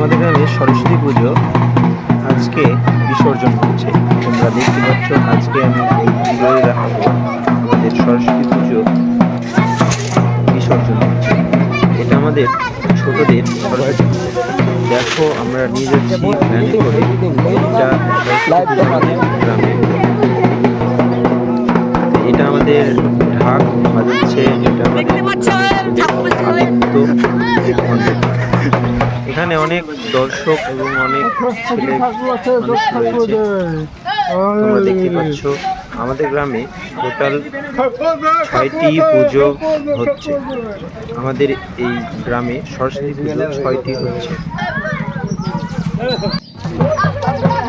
আমাদের গ্রামে সরস্বতী পুজো আজকে বিসর্জন হচ্ছে। তোমরা দেখতে পাচ্ছ, আজকে আমি এই ভিডিওয়ে দেখাবো আমাদের সরস্বতী পুজো বিসর্জন হচ্ছে। এটা আমাদের ছোটদের সরস্বতী পুজো। দেখো, আমরা নিয়ে যাচ্ছি ভ্যানে করে। এটা সরস্বতী পুজো আমাদের গ্রামে। এটা আমাদের ঢাক বাজাচ্ছে, এটা আমাদের আদিত্য মন্ডল। এখানে অনেক দর্শক এবং অনেক ছেলে মানুষ রয়েছে। তোমরা দেখতে পাচ্ছ, আমাদের গ্রামে টোটাল 6টি পুজো হচ্ছে। আমাদের এই গ্রামে সরস্বতী পুজো 6টি হচ্ছে।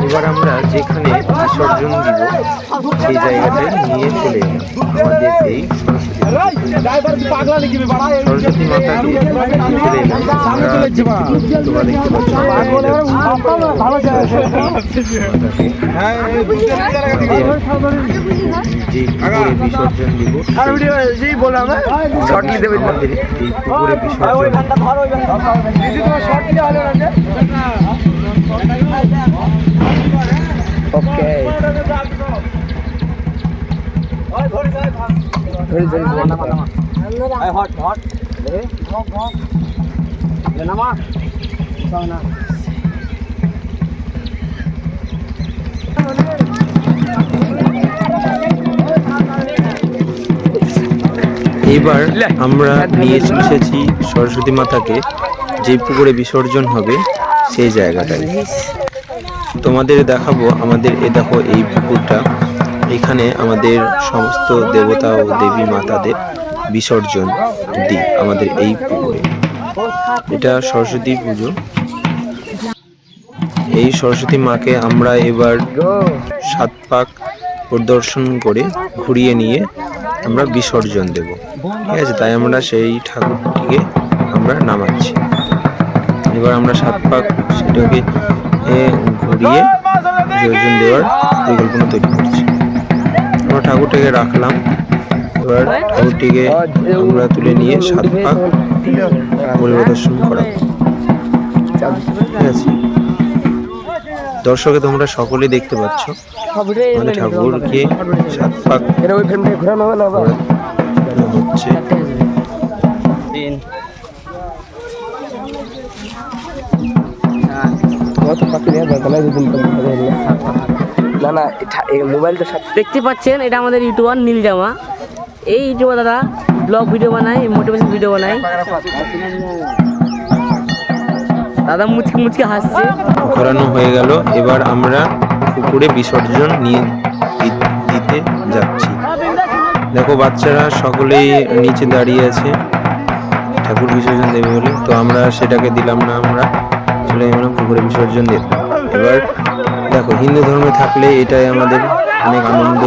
এবার আমরা যেখানে বিসর্জন দিব সেই জায়গাটায় নিয়ে চলে এলাম। আমাদের এই সরস্বতী মাতাকে চলে এলাম। তোমরা দেখতে পাচ্ছ, যে পুকুরে বিসর্জন দিব আমাদের এই পুকুরে বিসর্জন। ওকে, এবার আমরা নিয়ে এসেছি সরস্বতী মাতাকে যে পুকুরে বিসর্জন হবে সেই জায়গাটায়। তোমাদের দেখাবো আমাদের দেখো এই পুকুরটা। এখানে আমাদের সমস্ত দেবতা ও দেবী মাতাদের বিসর্জন দিই আমাদের এই পুকুরে। এটা সরস্বতী পুজো। এই সরস্বতী মাকে আমরা এবার 7 পাক পরিদর্শন করে ঘুরিয়ে নিয়ে আমরা বিসর্জন দেব, ঠিক আছে? তাই আমরা সেই ঠাকুরটিকে আমরা নামাচ্ছি। এবার আমরা 7 পাক সেটাকে ঘুরিয়ে বিসর্জন দেওয়ার পরিকল্পনা তৈরি করছি। আমরা ঠাকুরটাকে রাখলাম। এবার ঠাকুরটিকে আমরা তুলে নিয়ে 7 পাক পরিদর্শন করাবো, ঠিক আছে? দর্শকে তোমরা সকলেই দেখতে পাচ্ছ আমাদের ঠাকুরকে 7 পাক হচ্ছে। দেখতে পাচ্ছেন, এটা আমাদের ইউটিউবার নীল জামা। এই ইউটিউবার দাদা ব্লগ ভিডিও বানায়, মোটিভেশন ভিডিও বানায়। দাদা মুচকি মুচকি হাসছে। ঘোরানো হয়ে গেল। এবার আমরা পুকুরে বিসর্জন নিয়ে দিতে যাচ্ছি। দেখো, বাচ্চারা সকলেই নিচে দাঁড়িয়ে আছে ঠাকুর বিসর্জন দেবে বলে। তো আমরা সেটাকে দিলাম না, আমরা চলে গেলাম পুকুরে বিসর্জন দিতে। এবার দেখো, হিন্দু ধর্মে থাকলে এটাই আমাদের অনেক আনন্দ।